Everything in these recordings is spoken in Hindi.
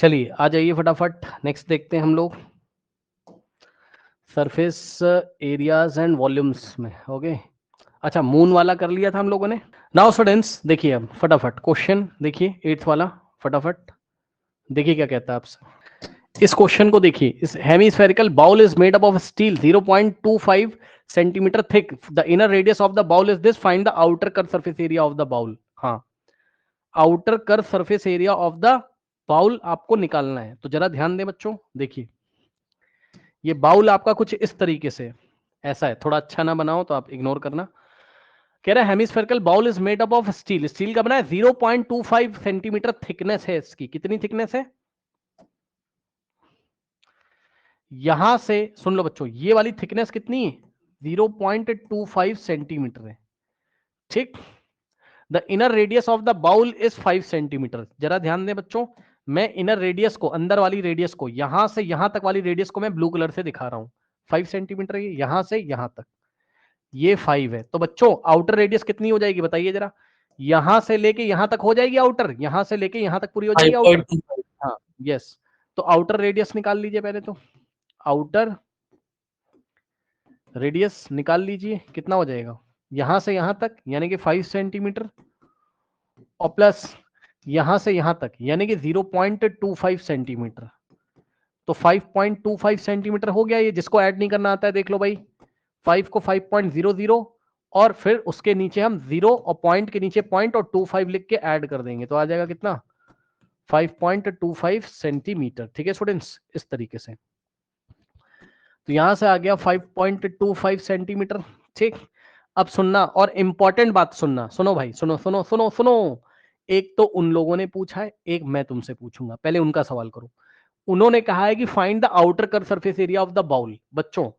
चलिए आ जाइए फटाफट, नेक्स्ट देखते हैं हम लोग सरफेस एरियाज एंड वॉल्यूम्स में। ओके, अच्छा मून वाला कर लिया था हम लोगों ने। नाउ स्टूडेंट्स देखिए अब फटाफट क्वेश्चन देखिए 8th वाला, फटाफट देखिए क्या कहता है आपसे। इस क्वेश्चन को देखिए, इस hemispherical bowl is made up of steel 0.25 centimetre thick, the inner radius of the bowl is this, find the outer curve surface area of the bowl. हाँ, outer curve surface area of the bowl आपको निकालना है। तो जरा ध्यान दें बच्चों, देखिए ये बाउल आपका कुछ इस तरीके से ऐसा है, थोड़ा अच्छा ना बनाओ तो आप इग्नोर करना। कह रहा है hemispherical bowl is made up of steel, steel का बना है, 0.25 सेंटीमीटर थिकनेस है इसकी। कितनी थिकनेस है? यहां से सुन लो बच्चों, ये वाली थिकनेस कितनी है? 0.25 सेंटीमीटर है, ठीक। The inner radius of the bowl is 5 centimetre. जरा ध्यान दें बच्चों, मैं इनर रेडियस को, अंदर वाली रेडियस को, यहां से यहां तक वाली रेडियस को मैं ब्लू कलर से दिखा रहा हूं। 5 सेंटीमीटर ये यहां से यहां तक, ये 5 है। तो बच्चों आउटर रेडियस कितनी हो जाएगी बताइए जरा? यहां से लेके यहां तक हो जाएगी आउटर, यहां से लेके यहां तक पूरी हो जाएगी आउटर। 5.25। हाँ, यस। तो आउटर रेडियस निकाल लीजिए पहले तो, आउटर रेडियस निकाल लीजिए, कितना हो जाएगा? यहां से यहां तक यानी कि 5 सेंटीमीटर, और प्लस यहां से यहां तक यानी कि 0.25 सेंटीमीटर। तो 5.25 सेंटीमीटर हो गया ये। जिसको ऐड नहीं करना आता है देख लो भाई, 5 को 5.00 और फिर उसके नीचे हम 0 और पॉइंट के नीचे पॉइंट और 25 लिख के ऐड कर देंगे, तो आ जाएगा कितना? 5.25 सेंटीमीटर। ठीक है स्टूडेंट्स, इस तरीके से। तो यहां से आ गया 5.25 सेंटीमीटर, ठीक। अब सुनना, और इंपॉर्टेंट बात सुनना, सुनो भाई, सुनो सुनो सुनो सुनो। एक तो उन लोगों ने पूछा है, एक मैं तुमसे पूछूंगा, पहले उनका सवाल करो। उन्होंने कहा है कि find the outer curve surface area of the bowl. बच्चों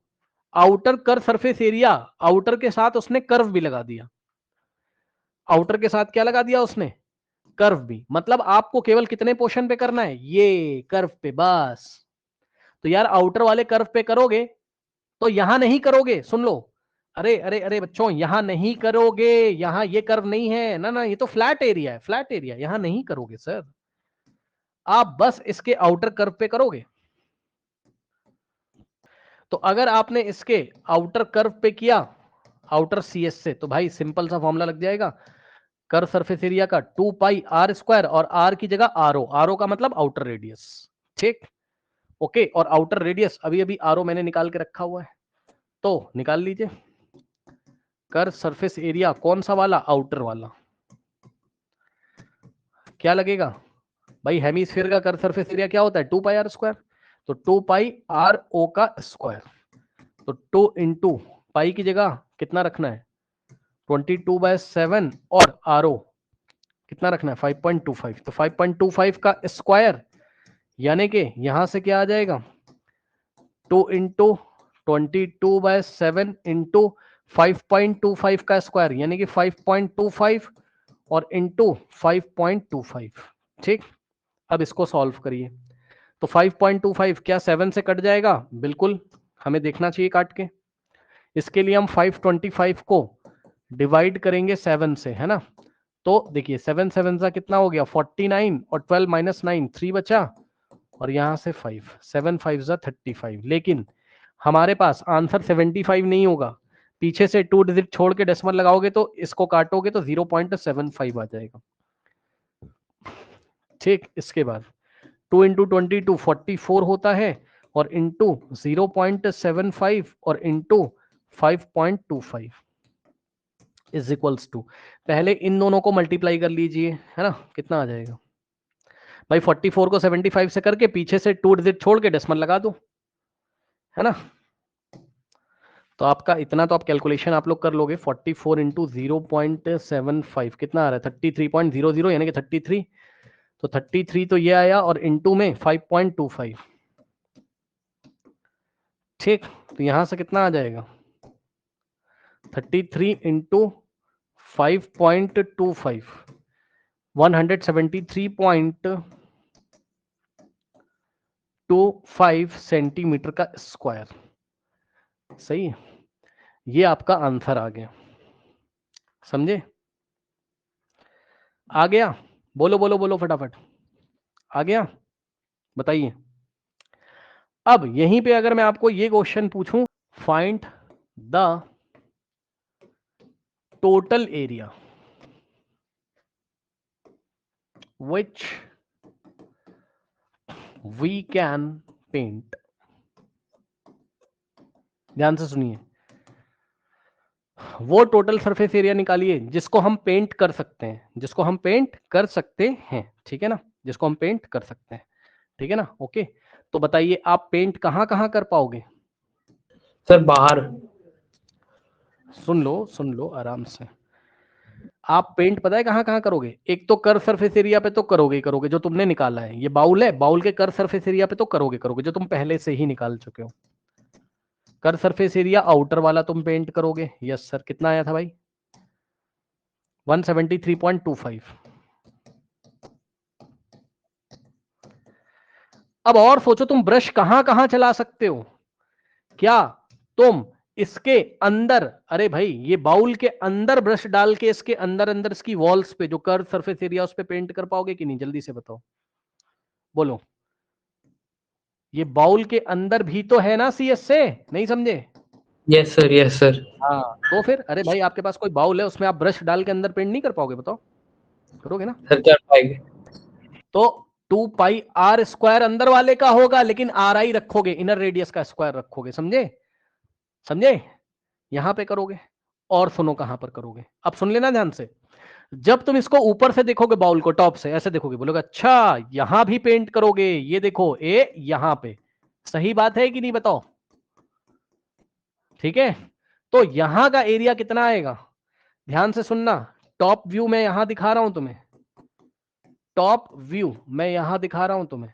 outer curve surface area, outer के साथ उसने कर्व भी लगा दिया। आउटर के साथ क्या लगा दिया उसने? कर्व भी। मतलब आपको केवल कितने पोर्शन पे करना है? ये कर्व पे बस। तो यार आउटर वाले कर्व पे करोगे तो यहां नहीं करोगे, सुन लो। अरे अरे अरे बच्चों, यहां नहीं करोगे, यहां ये कर्व नहीं है ना, ना ये तो फ्लैट एरिया है, फ्लैट एरिया, यहां नहीं करोगे सर। आप बस इसके आउटर कर्व पे करोगे। तो अगर आपने इसके आउटर कर्व पे किया, आउटर सीएस से, तो भाई सिंपल सा फॉर्मूला लग जाएगा, कर्व सरफेस एरिया का 2 पाई आर स्क्वायर, और आर की जगह आरओ, आरओ का मतलब आउटर रेडियस, ठीक। ओके, और आउटर रेडियस अभी अभी आरओ मैंने निकाल के रखा हुआ है, तो निकाल लीजिए। कर्व सरफेस एरिया कौन सा वाला? आउटर वाला। क्या लगेगा भाई? हेमीस्फीयर का कर्व सरफेस एरिया क्या होता है? 2 पाई आर स्क्वायर। तो 2 पाई आर ओ का स्क्वायर, तो 2 इंटू पाई की जगह कितना रखना है? 22/7, और आर ओ कितना रखना है? 5.25। तो 5.25 का स्क्वायर यानी कि यहां से क्या आ जाएगा? 2 इंटू 22/7 इंटू 5.25 का स्क्वायर यानी कि 5.25, और इंटू 5.25, ठीक। अब इसको सॉल्व करिए। तो 5.25 क्या 7 से कट जाएगा? बिल्कुल, हमें देखना चाहिए काट के। इसके लिए हम 525 को डिवाइड करेंगे 7 से, है ना। तो देखिए 7 7 सा कितना हो गया? 49, और 12 माइनस 9 3 बचा, और यहां से 5, 7 5 सा 35। लेकिन हमारे पास आंसर 75 नहीं होगा, पीछे से 2 डिजिट छोड़ के डेसिमल लगाओगे तो इसको काटोगे तो 0.75 आ जाएगा, ठीक। इसके बाद 2 इंटू 22 44 होता है, और इंटू 0.75 और इंटू 5.25 इज इक्वल्स टू, पहले इन दोनों को मल्टीप्लाई कर लीजिए, है ना। कितना आ जाएगा भाई? 44 को 75 से करके पीछे से 2 डिजिट छोड़ के डेसिमल लगा दो, है ना। तो आपका इतना तो आप कैलकुलेशन आप लोग कर लोगे। 44 इंटू 0.75 कितना आ रहा है? 33.00 यानी कि 33। तो 33 तो ये आया, और इंटू में 5.25, ठीक। तो यहां से कितना आ जाएगा? 33 इंटू 5.25, 173.25 सेंटीमीटर का स्क्वायर। सही है, ये आपका आंसर आ गया, समझे? आ गया? बोलो बोलो बोलो फटाफट, आ गया? बताइए। अब यहीं पे अगर मैं आपको ये क्वेश्चन पूछूं, find the total area which we can paint, ध्यान से सुनिए, वो टोटल सरफेस एरिया निकालिए जिसको हम पेंट कर सकते हैं, जिसको हम पेंट कर सकते हैं, ठीक है ना, जिसको हम पेंट कर सकते हैं, ठीक है ना। ओके, तो बताइए आप पेंट कहां कहां कर पाओगे? सर बाहर। सुन लो आराम से। आप पेंट पता है कहां कहां करोगे? एक तो कर सरफेस एरिया पे तो करोगे ही करोगे, जो तुमने निकाला है, ये बाउल है, बाउल के कर सरफेस एरिया पे तो करोगे करोगे, जो तुम पहले से ही निकाल चुके हो। कर सरफेस एरिया आउटर वाला तुम पेंट करोगे। यस सर, कितना आया था भाई? 173.25। अब और सोचो, तुम ब्रश कहां कहां चला सकते हो? क्या तुम इसके अंदर, अरे भाई ये बाउल के अंदर ब्रश डाल के इसके अंदर अंदर इसकी वॉल्स पे जो कर्व सरफेस एरिया उस पे पेंट कर पाओगे कि नहीं? जल्दी से बताओ, बोलो। ये बाउल के अंदर भी तो है ना सीएस से, नहीं समझे? Yes sir, yes sir. हाँ, तो फिर अरे भाई आपके पास कोई बाउल है, उसमें आप ब्रश डाल के अंदर पेंट नहीं कर पाओगे? बताओ, करोगे ना? सर कर पाएंगे। तो 2 पाई आर स्क्वायर अंदर वाले का होगा, लेकिन आर आई रखोगे, इनर रेडियस का स्क्वायर रखोगे, समझे? समझे? यहां पे करोगे। और सुनो कहां पर करोगे, अब सुन लेना ध्यान से। जब तुम इसको ऊपर से देखोगे, बाउल को टॉप से ऐसे देखोगे, बोलोगे अच्छा यहां भी पेंट करोगे, ये देखो ए यहां पे। सही बात है कि नहीं बताओ? ठीक है, तो यहां का एरिया कितना आएगा? ध्यान से सुनना, टॉप व्यू मैं यहां दिखा रहा हूं तुम्हें, टॉप व्यू मैं यहां दिखा रहा हूं तुम्हें,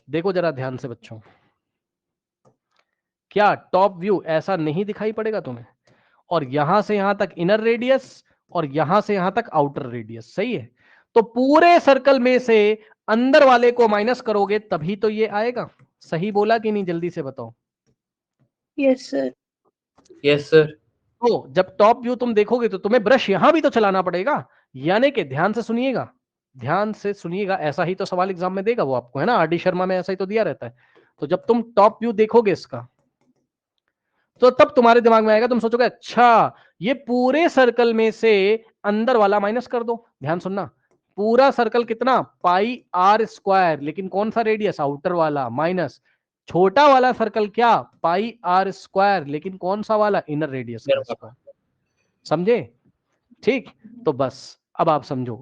देखो जरा ध्यान से बच्चों। क्या टॉप व्यू ऐसा नहीं दिखाई पड़ेगा तुम्हें? और यहां से यहां तक इनर रेडियस और यहां से यहां तक आउटर रेडियस, सही है। तो पूरे सर्कल में से अंदर वाले को माइनस करोगे तभी तो ये आएगा। सही बोला कि नहीं? जल्दी से बताओ। Yes sir. Yes sir. तो जब टॉप व्यू तुम देखोगे तो तुम्हें ब्रश यहां भी तो चलाना पड़ेगा, यानी कि ध्यान से सुनिएगा, ध्यान से सुनिएगा, ऐसा ही तो सवाल एग्जाम में देगा वो आपको, है ना, आर डी शर्मा में ऐसा ही तो दिया रहता है। तो जब तुम टॉप व्यू देखोगे इसका, तो तब तुम्हारे दिमाग में आएगा, तुम सोचोगे अच्छा ये पूरे सर्कल में से अंदर वाला माइनस कर दो। ध्यान सुनना, पूरा सर्कल कितना? पाई आर स्क्वायर, लेकिन कौन सा रेडियस? आउटर वाला, माइनस छोटा वाला सर्कल क्या? पाई आर स्क्वायर, लेकिन कौन सा वाला? इनर रेडियस का स्क्वायर। समझे? ठीक, तो बस अब आप समझो,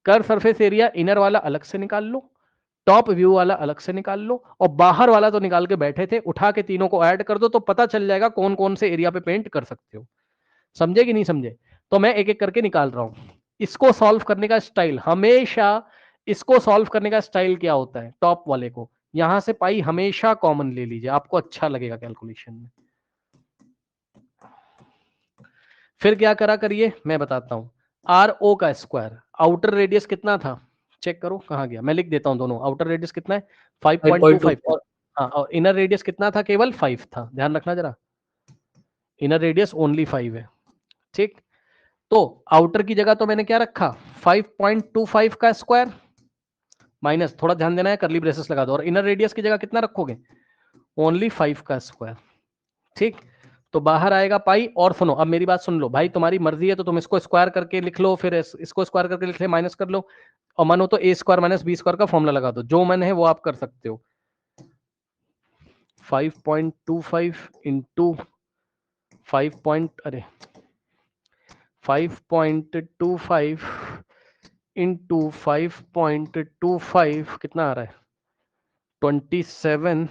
कर सरफेस एरिया इनर वाला अलग से निकाल लो, टॉप व्यू वाला अलग से निकाल लो, और बाहर वाला तो निकाल के बैठे थे, उठा के तीनों को ऐड कर दो तो पता चल जाएगा कौन कौन से एरिया पे पेंट कर सकते हो। समझे कि नहीं समझे? तो मैं एक एक करके निकाल रहा हूं। इसको सॉल्व करने का स्टाइल हमेशा, इसको सॉल्व करने का स्टाइल क्या होता है? टॉप वाले को यहां से पाई हमेशा कॉमन ले लीजिए, आपको अच्छा लगेगा कैलकुलेशन में। फिर क्या करा करिए, मैं बताता हूं। आर ओ का स्क्वायर, आउटर रेडियस कितना था? चेक करो कहां गया, मैं लिख देता हूं दोनों। आउटर रेडियस कितना है? 5.25। और हाँ, और इनर रेडियस कितना था? केवल 5 था, ध्यान रखना जरा, इनर रेडियस ओनली 5 है। ठीक, तो आउटर की जगह तो मैंने क्या रखा? 5.25 का स्क्वायर माइनस, थोड़ा ध्यान देना है, करली ब्रेसेस लगा दो, और इनर रेडियस की जगह कितना रखोगे? ओनली 5 का स्क्वायर। ठीक, तो बाहर आएगा पाई। और सुनो, अब मेरी बात सुन लो भाई, तुम्हारी मर्जी है तो तुम इसको स्क्वायर करके लिख लो, फिर इसको स्क्वायर करके लिख ले, माइनस कर लो, और मन हो तो ए स्क्वायर माइनस बी स्क्वायर का फॉर्मूला लगा दो, जो मन है वो आप कर सकते हो। 5.25 इंटू 5.25 इंटू 5.25 कितना आ रहा है? 27।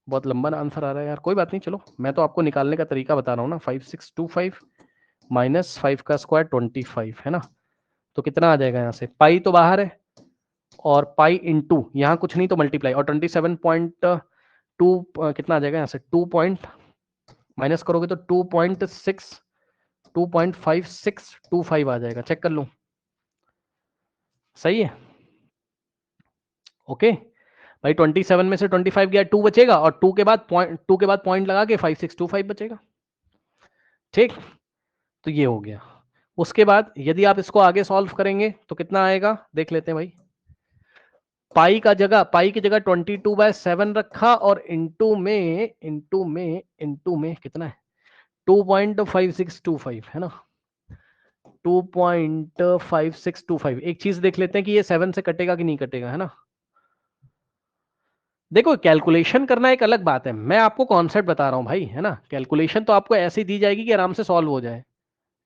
बहुत लंबा आंसर आ रहा है यार, कोई बात नहीं, चलो मैं तो आपको निकालने का तरीका बता रहा हूँ ना। 5625 माइनस 5 का स्क्वायर 25 है ना, तो कितना आ जाएगा? यहाँ से पाई तो बाहर है, और पाई इंटू यहाँ कुछ नहीं तो मल्टीप्लाई, और 27.2 कितना आ जाएगा यहाँ से? 2 पॉइंट माइनस करोगे तो 2.5625 आ जाएगा। चेक कर लो, सही है? ओके भाई, 27 में से 25 गया, 2 बचेगा, और 2 के बाद पॉइंट लगा के 5625 बचेगा। ठीक, तो ये हो गया। उसके बाद यदि आप इसको आगे सॉल्व करेंगे तो कितना आएगा, देख लेते हैं भाई। पाई की जगह 22/7 रखा और इनटू में कितना है 2.5625 है ना 2.5625। एक चीज देख लेते हैं कि ये 7 से कटेगा कि नहीं कटेगा, है ना। देखो कैलकुलेशन करना एक अलग बात है, मैं आपको कॉन्सेप्ट बता रहा हूं भाई, है ना। कैलकुलेशन तो आपको ऐसी दी जाएगी कि आराम से सॉल्व हो जाए,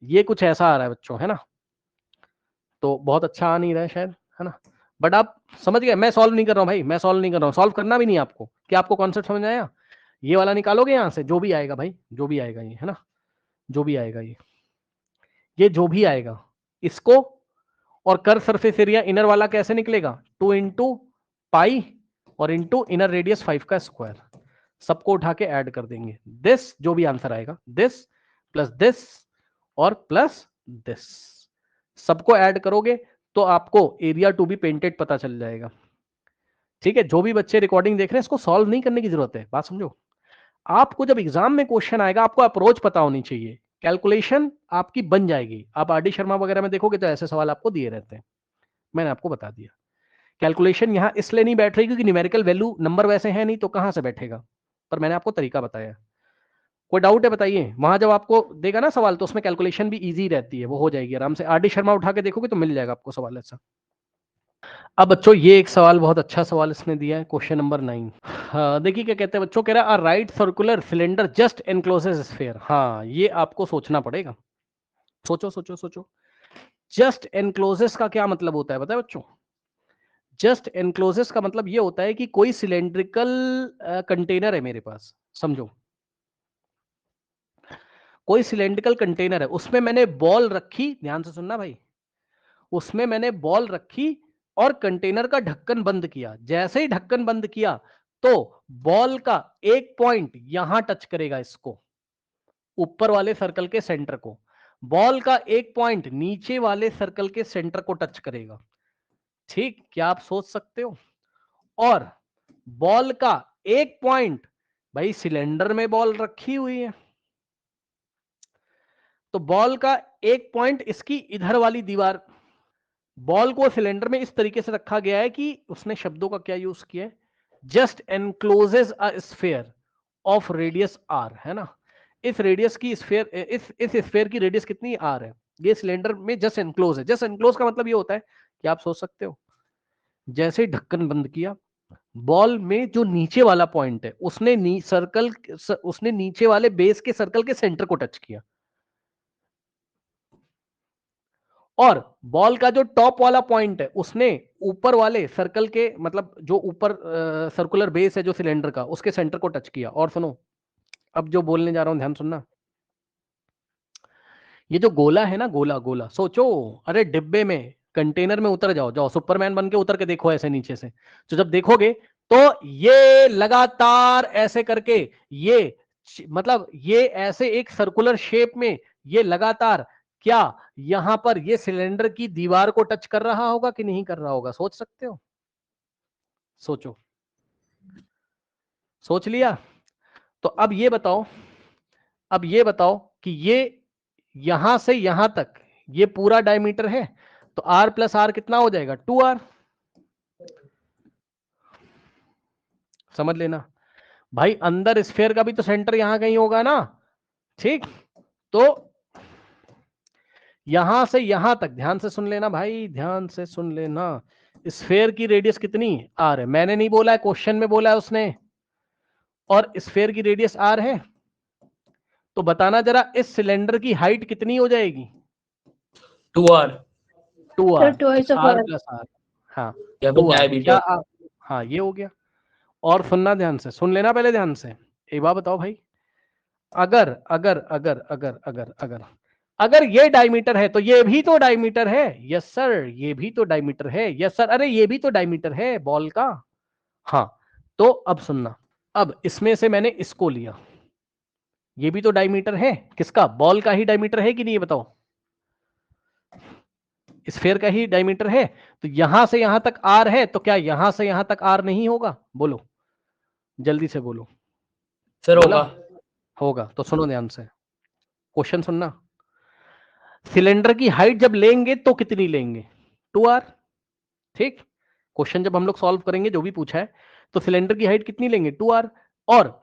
ये कुछ ऐसा आ रहा है बच्चों, है ना। तो बहुत अच्छा आ नहीं रहा है शायद, है ना। बट आप समझ गए, मैं सॉल्व नहीं कर रहा हूं भाई, मैं सॉल्व नहीं कर रहा हूं, सॉल्व करना भी नहीं आपको। क्या आपको कॉन्सेप्ट समझ आया? ये वाला निकालोगे यहां से, जो भी आएगा भाई, जो भी आएगा ये, है ना, जो भी आएगा ये जो भी आएगा इसको, और कर सरफेस एरिया इनर वाला कैसे निकलेगा 2 इंटू पाई और इंटू इनर रेडियस 5 का स्क्वायर, सबको उठा के ऐड कर देंगे। दिस जो भी आंसर आएगा, दिस और प्लस दिस, सबको ऐड करोगे तो आपको एरिया टू बी पेंटेड पता चल जाएगा। ठीक है, जो भी बच्चे रिकॉर्डिंग देख रहे हैं इसको सॉल्व नहीं करने की जरूरत है, बात समझो। आपको जब एग्जाम में क्वेश्चन आएगा आपको अप्रोच पता होनी चाहिए, कैलकुलेशन आपकी बन जाएगी। आप आर डी शर्मा वगैरह में देखोगे तो ऐसे सवाल आपको दिए रहते हैं, मैंने आपको बता दिया। कैलकुलेशन यहां इसलिए नहीं बैठ रही क्योंकि न्यूमेरिकल वैल्यू नंबर वैसे है नहीं, तो कहां से बैठेगा, पर मैंने आपको तरीका बताया। कोई डाउट है बताइए, वहां जब आपको देगा ना सवाल तो उसमें कैलकुलेशन भी इजी रहती है, वो हो जाएगी आराम से। आर डी शर्मा उठा के देखोगे तो मिल जाएगा आपको सवाल ऐसा। अब बच्चों ये एक सवाल, बहुत अच्छा सवाल इसने दिया है, क्वेश्चन नंबर 9। हाँ देखिए क्या कहते हैं बच्चों, कह रहा है right circular cylinder just encloses sphere. हाँ ये आपको सोचना पड़ेगा, सोचो सोचो सोचो। जस्ट एनक्लोजेस का क्या मतलब होता है पता है बच्चों? जस्ट एनक्लोजेस का मतलब ये होता है कि कोई सिलेंड्रिकल कंटेनर है मेरे पास, समझो कोई सिलेंड्रिकल कंटेनर है, उसमें मैंने बॉल रखी, ध्यान से सुनना भाई, उसमें मैंने बॉल रखी और कंटेनर का ढक्कन बंद किया। जैसे ही ढक्कन बंद किया तो बॉल का एक पॉइंट यहां टच करेगा इसको, ऊपर वाले सर्कल के सेंटर को, बॉल का एक पॉइंट नीचे वाले सर्कल के सेंटर को टच करेगा। ठीक, क्या आप सोच सकते हो? और बॉल का एक पॉइंट, भाई सिलेंडर में बॉल रखी हुई है तो बॉल का एक पॉइंट इसकी इधर वाली दीवार, बॉल को सिलेंडर में इस तरीके से रखा गया है कि उसने शब्दों का क्या यूज किया है, just encloses a sphere of radius R, है ना। इस रेडियस की स्फीयर, इस स्फीयर की रेडियस कितनी आर है, ये सिलेंडर में जस्ट एनक्लोज है। जस्ट एनक्लोज का मतलब ये होता है कि आप सोच सकते हो जैसे ही ढक्कन बंद किया, बॉल में जो नीचे वाला पॉइंट है उसने उसने नीचे वाले बेस के सर्कल के सेंटर को टच किया, और बॉल का जो टॉप वाला पॉइंट है उसने ऊपर वाले सर्कल के, मतलब जो ऊपर सर्कुलर बेस है जो सिलेंडर का, उसके सेंटर को टच किया। और सुनो, अब जो बोलने जा रहा हूं ध्यान सुनना, ये जो गोला है ना, गोला गोला सोचो, अरे डिब्बे में कंटेनर में उतर जाओ, जाओ सुपरमैन बन के उतर के देखो ऐसे नीचे से, तो जब देखोगे तो ये लगातार ऐसे करके, ये मतलब ये ऐसे एक सर्कुलर शेप में ये लगातार क्या यहां पर ये सिलेंडर की दीवार को टच कर रहा होगा कि नहीं कर रहा होगा, सोच सकते हो? सोचो, सोच लिया? तो अब ये बताओ, अब ये बताओ कि ये यहां से यहां तक ये पूरा डायमीटर है, तो r प्लस आर कितना हो जाएगा 2r, समझ लेना भाई। अंदर स्फीयर का भी तो सेंटर यहां कहीं होगा ना, ठीक। तो यहां से यहां तक ध्यान से सुन लेना भाई, ध्यान से सुन लेना, स्फीयर की रेडियस कितनी आर है, मैंने नहीं बोला है, क्वेश्चन में बोला है उसने, और स्फीयर की रेडियस आर है, तो बताना जरा इस सिलेंडर की हाइट कितनी हो जाएगी 2r 2r, Sir, twice of r R. Plus R, हाँ या फिर 2r, diameter। क्या हाँ ये हो गया। और सुनना ध्यान से, सुन लेना पहले ध्यान से, एक बात बताओ भाई, अगर अगर अगर अगर अगर अगर अगर ये डायमीटर है तो ये भी तो डायमीटर है, यस सर, ये भी तो डायमीटर है, यस सर, अरे ये भी तो डायमीटर है बॉल का। हाँ तो अब सुनना, अब इसमें से मैंने इसको लिया, ये भी तो डायमीटर है, किसका, बॉल का ही डायमीटर है कि नहीं, ये बताओ, स्फीयर का ही डायमीटर है, तो यहां से यहां तक आर है, तो क्या यहां से यहां तक आर नहीं होगा, बोलो जल्दी से बोलो। सर बोला होगा। होगा, तो सुनो ध्यान से, क्वेश्चन सुनना, सिलेंडर की हाइट जब लेंगे तो कितनी लेंगे 2r, ठीक। क्वेश्चन जब हम लोग सॉल्व करेंगे जो भी पूछा है तो सिलेंडर की हाइट कितनी लेंगे 2r, और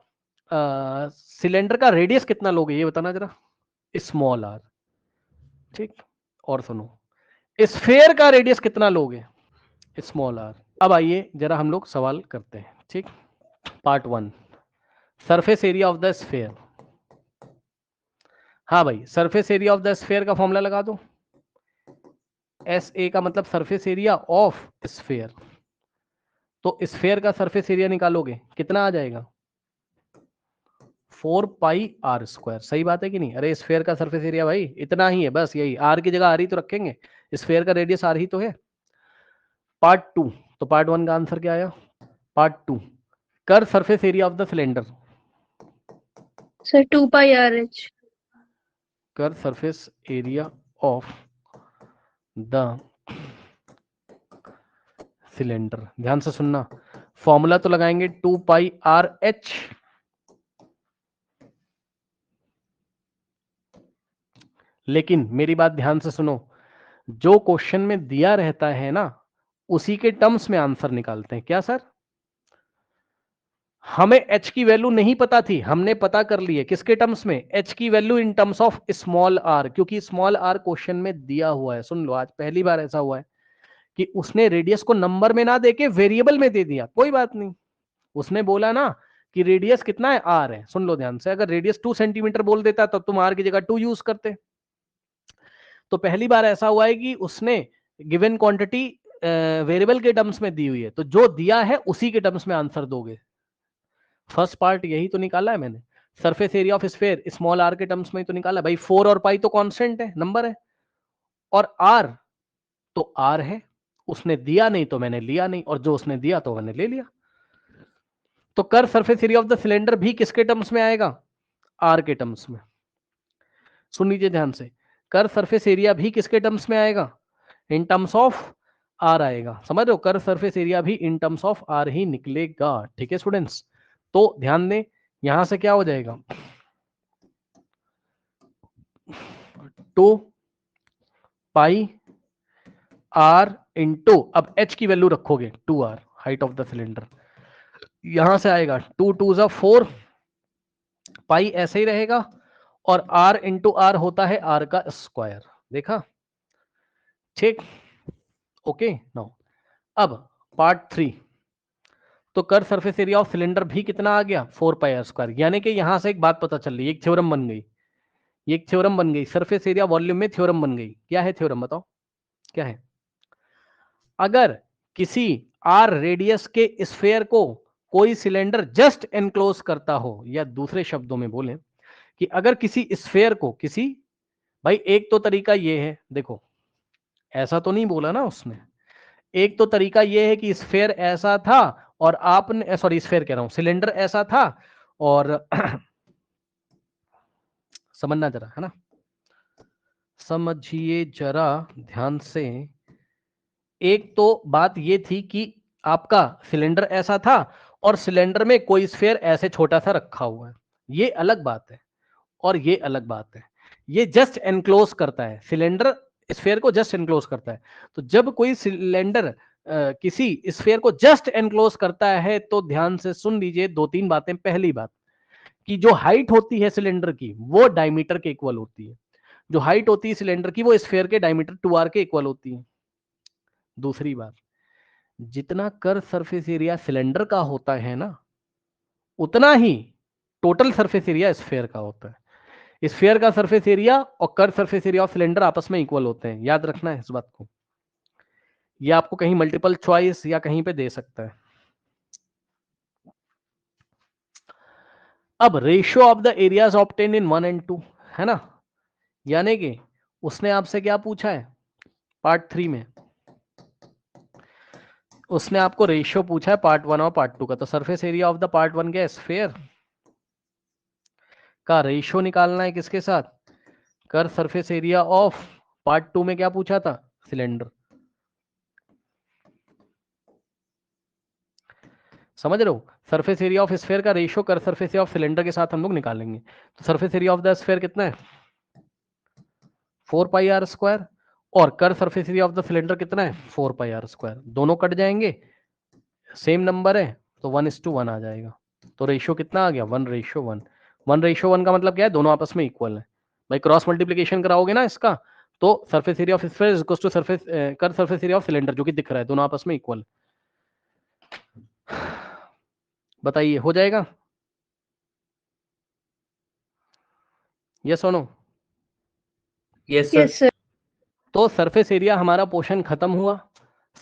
सिलेंडर का रेडियस कितना लोगे ये बताना जरा, स्मॉल r। ठीक, और सुनो स्फेयर का रेडियस कितना लोगे, स्मॉल r। अब आइए जरा हम लोग सवाल करते हैं। ठीक, part 1, surface area of the sphere. हाँ भाई, surface area of the sphere का फॉर्मूला लगा दो। एस ए का मतलब सरफेस एरिया ऑफ स्फेयर, तो स्फेयर का सरफेस एरिया निकालोगे कितना आ जाएगा 4 पाई आर स्क्वायर। सही बात है कि नहीं? अरे स्फेयर का सरफेस एरिया भाई इतना ही है, बस यही, आर की जगह आर ही तो रखेंगे, स्फेयर का रेडियस आर ही तो है। पार्ट 2, तो पार्ट 1 का आंसर क्या आया, पार्ट 2, कर surface area of the cylinder. Sir, 2 pi RH. कर surface area of the cylinder. ध्यान से सुनना, फॉर्मूला तो लगाएंगे 2 पाई आर एच, लेकिन मेरी बात ध्यान से सुनो, जो क्वेश्चन में दिया रहता है ना उसी के टर्म्स में आंसर निकालते हैं। क्या सर? हमें h की वैल्यू नहीं पता थी, हमने पता कर ली है किसके टर्म्स में, h की value in terms of small r, क्योंकि स्मॉल r क्वेश्चन में दिया हुआ है। सुन लो, आज पहली बार ऐसा हुआ है कि उसने रेडियस को नंबर में ना देके वेरिएबल में दे दिया। कोई बात नहीं, उसने बोला ना कि रेडियस कितना है r है। सुन लो ध्यान से, अगर रेडियस 2 सेंटीमीटर बोल देता तो तुम r की जगह 2 यूज करते। तो पहली बार ऐसा हुआ है कि उसने गिवन क्वांटिटी वेरिएबल के टर्म्स में दी हुई है, तो जो दिया है उसी के टर्म्स में आंसर दोगे। फर्स्ट पार्ट यही तो निकाला है मैंने, surface area of sphere small r के टर्म्स में ही तो निकाला भाई। 4 और पाई तो कांस्टेंट है, नंबर है, और r तो r है, उसने दिया नहीं तो मैंने लिया नहीं, और जो उसने दिया तो मैंने ले लिया। तो कर surface area of the cylinder भी किसके टर्म्स में आएगा, r के टर्म्स में। सुन लीजिए ध्यान से, कर सरफेस एरिया भी किसके टर्म्स में आएगा, इन टर्म्स ऑफ r आएगा। समझ रहे हो, कर सरफेस एरिया भी इन टर्म्स ऑफ r ही निकलेगा। ठीक है स्टूडेंट्स, तो ध्यान दें, यहां से क्या हो जाएगा 2 पाई r इंटू, अब h की वैल्यू रखोगे 2r, height of the cylinder, यहां से आएगा 2 2 जा 4, पाई ऐसे ही रहेगा, और r इंटू आर होता है r का स्क्वायर। देखा? ठीक, ओके। नाउ अब पार्ट 3, तो कर सरफेस एरिया ऑफ सिलेंडर भी कितना आ गया 4 पाई आर स्क्वायर। यानी कि यहां से एक बात पता चल रही है, एक थ्योरम बन गई, ये एक थ्योरम बन गई, सरफेस एरिया वॉल्यूम में थ्योरम बन गई। क्या है थ्योरम, बताओ क्या है? अगर किसी r रेडियस के स्फेयर को कोई सिलेंडर जस्ट एनक्लोज करता हो, या दूसरे शब्दों में बोलें कि अगर किसी स्फेयर को किसी, भाई एक तो तरीका ये है, देखो ऐसा तो नहीं बोला ना उसने, एक तो तरीका ये है कि स्फेयर ऐसा था और आपने, सॉरी स्फेयर कह रहा हूं, सिलेंडर ऐसा था और समझना जरा, है ना, समझिए जरा ध्यान से। एक तो बात ये थी कि आपका सिलेंडर ऐसा था और सिलेंडर में कोई स्फेयर ऐसे छोटा सा रखा हुआ है, ये अलग बात है, और ये अलग बात है। ये जस्ट एनक्लोज करता है, सिलेंडर स्फेयर को जस्ट एनक्लोज करता है। तो जब कोई सिलेंडर किसी स्फेयर को जस्ट एनक्लोज करता है तो ध्यान से सुन लीजिए 2-3 बातें। पहली बात कि जो हाइट होती है सिलेंडर की वो डायमीटर के इक्वल होती है, जो हाइट होती है सिलेंडर की वो स्फेयर के डायमीटर 2r के इक्वल होती है। दूसरी बात, जितना कर सरफेस एरिया सिलेंडर का होता है ना, उतना ही टोटल सरफेस एरिया स्फेयर का होता है। स्फेयर का सरफेस एरिया और कर सरफेस एरिया ऑफ सिलेंडर आपस में इक्वल होते हैं, याद रखना है इस बात को। ये आपको कहीं मल्टीपल चॉइस या कहीं पे दे सकता है। अब ratio of the areas obtained in 1 and 2, है ना, यानी कि उसने आपसे क्या पूछा है पार्ट 3 में, उसने आपको रेशियो पूछा है पार्ट 1 और पार्ट 2 का। तो surface area of the part 1 के स्फेयर का रेशियो निकालना है किसके साथ, कर सरफेस एरिया ऑफ पार्ट 2 में क्या पूछा था, सिलेंडर। समझ रहे हो, सरफेस एरिया ऑफ स्फेयर का रेशियो कर सरफेस एरिया ऑफ सिलेंडर के साथ हम लोग निकालेंगे। तो surface area of the sphere कितना है 4 पाई आर स्क्वायर, और कर surface area of the cylinder कितना है 4 पाई आर स्क्वायर, दोनों कट जाएंगे, सेम नंबर है तो 1:1 आ जाएगा। तो रेशियो कितना आ गया 1:1। 1:1 का मतलब क्या है, दोनों आपस में इक्वल है। भाई क्रॉस मल्टीप्लीकेशन कराओगे ना इसका, तो surface area of sphere is equal to surface कर सरफेस एरिया ऑफ सिलेंडर, जो कि दिख रहा है, दोनों आपस में इक्वल। बताइए हो जाएगा, yes or no? Yes, sir. Yes, sir. तो सरफेस एरिया हमारा पोर्शन खत्म हुआ।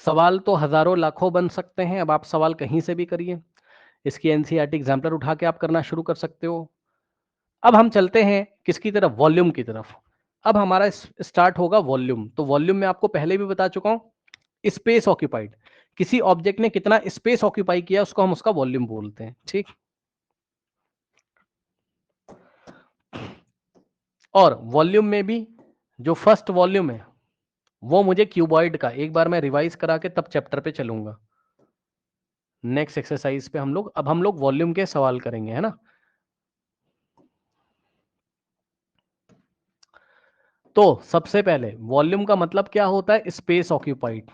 सवाल तो हजारों लाखों बन सकते हैं, अब आप सवाल कहीं से भी करिए, इसकी एनसीईआरटी एग्जाम्पलर उठा के आप करना शुरू कर सकते हो। अब हम चलते हैं किसकी तरफ, वॉल्यूम की तरफ। अब हमारा स्टार्ट होगा वॉल्यूम। तो वॉल्यूम में आपको पहले भी बता चुका हूं, स्पेस ऑक्यूपाइड, किसी ऑब्जेक्ट ने कितना स्पेस ऑक्यूपाई किया उसको हम उसका वॉल्यूम बोलते हैं, ठीक। और वॉल्यूम में भी जो फर्स्ट वॉल्यूम है वो मुझे क्यूबॉइड का, एक बार मैं रिवाइज करा के तब चैप्टर पे चलूंगा। नेक्स्ट एक्सरसाइज पे अब हम लोग वॉल्यूम के सवाल करेंगे, है ना। तो सबसे पहले वॉल्यूम का मतलब क्या होता है, स्पेस ऑक्यूपाइड।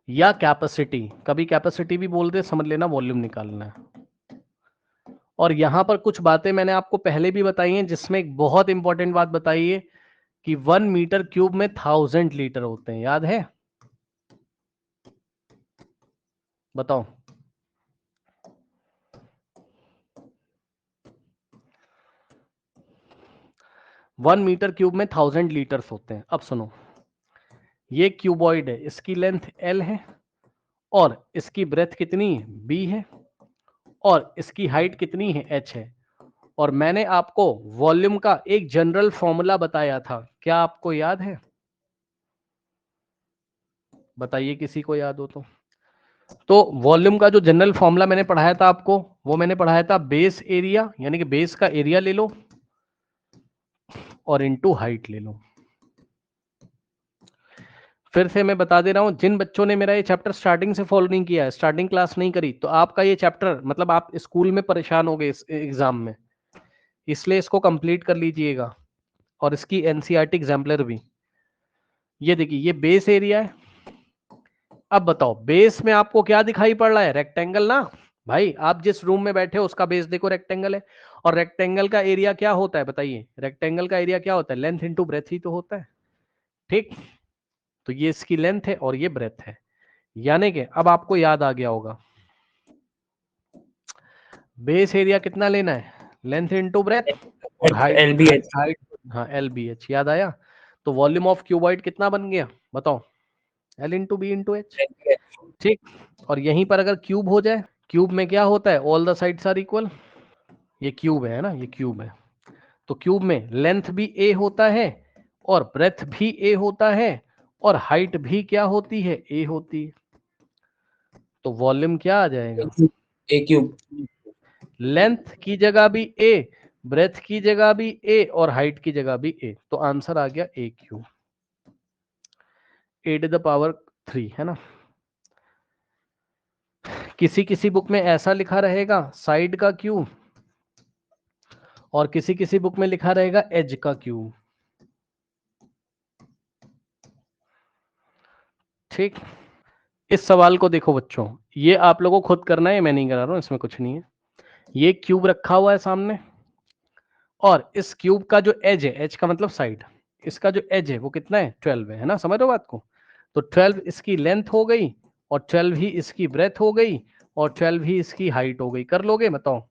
या कैपेसिटी, कभी कैपेसिटी भी बोलते, समझ लेना वॉल्यूम निकालना है। और यहां पर कुछ बातें मैंने आपको पहले भी बताई हैं, जिसमें एक बहुत इंपॉर्टेंट बात बताई है कि 1 मीटर क्यूब में 1000 लीटर होते हैं, याद है? बताओ। 1 मीटर क्यूब में 1000 लीटर्स होते हैं। अब सुनो, ये क्यूबॉइड है, इसकी लेंथ L है और इसकी ब्रेथ कितनी है B है और इसकी हाइट कितनी है H है। और मैंने आपको वॉल्यूम का एक जनरल फॉर्मूला बताया था, क्या आपको याद है? बताइए किसी को याद हो तो वॉल्यूम का जो जनरल फॉर्मूला मैंने पढ़ाया था आपको, वो मैंने पढ़ाया था बेस एरिया, यानी कि बेस का एरिया ले लो और इनटू हाइट ले लो। फिर से मैं बता दे रहा हूं, जिन बच्चों ने मेरा ये चैप्टर स्टार्टिंग से फॉलो नहीं किया है, स्टार्टिंग क्लास नहीं करी, तो आपका ये चैप्टर मतलब आप स्कूल में परेशान हो गए इस एग्जाम में, इसलिए इसको कंप्लीट कर लीजिएगा। और इसकी एनसीईआरटी एग्जाम्पलर भी। ये देखिए, ये बेस एरिया है। अब बताओ, बेस में आपको क्या दिखाई पड़ रहा है, रेक्टेंगल ना। भाई आप जिस रूम में बैठे हो उसका बेस देखो, रेक्टेंगल है। और रेक्टेंगल का एरिया क्या होता है, बताइए? रेक्टेंगल का एरिया क्या होता है, लेंथ इंटू ब्रेथ ही तो होता है, ठीक। तो ये इसकी लेंथ है और ये ब्रेथ है, यानी कि अब आपको याद आ गया होगा, बेस एरिया कितना लेना है, लेंथ इंटू ब्रेथ और हाइट LBH. हाइट, हाँ LBH, याद आया। तो वॉल्यूम ऑफ क्यूबॉइड कितना बन गया, बताओ? L into B into H, ठीक। और यहीं पर अगर क्यूब हो जाए, क्यूब में क्या होता है, all the sides are equal. ये क्यूब है ना, ये क्यूब है। तो क्यूब में लेंथ भी a होता है और ब्रेथ भी a होता है और हाइट भी क्या होती है, a होती है। तो वॉल्यूम क्या आ जाएगा, A cube. लेंथ की जगह भी a, ब्रेथ की जगह भी a और हाइट की जगह भी a। तो आंसर आ गया a cube, a to the power 3, है ना। किसी किसी बुक में ऐसा लिखा रहेगा साइड का क्यूब, और किसी किसी बुक में लिखा रहेगा एज का क्यूब, ठीक। इस सवाल को देखो बच्चों, ये आप लोगों को खुद करना है, मैं नहीं करा रहा हूं, इसमें कुछ नहीं है। ये क्यूब रखा हुआ है सामने, और इस क्यूब का जो एज है, एज का मतलब साइड, इसका जो एज है वो कितना है, 12 है ना, समझ रहे हो बात को। तो 12 इसकी लेंथ हो गई और 12 ही इसकी ब्रेथ हो गई और 12 ही इसकी हाइट हो गई। कर लोगे, बताओ?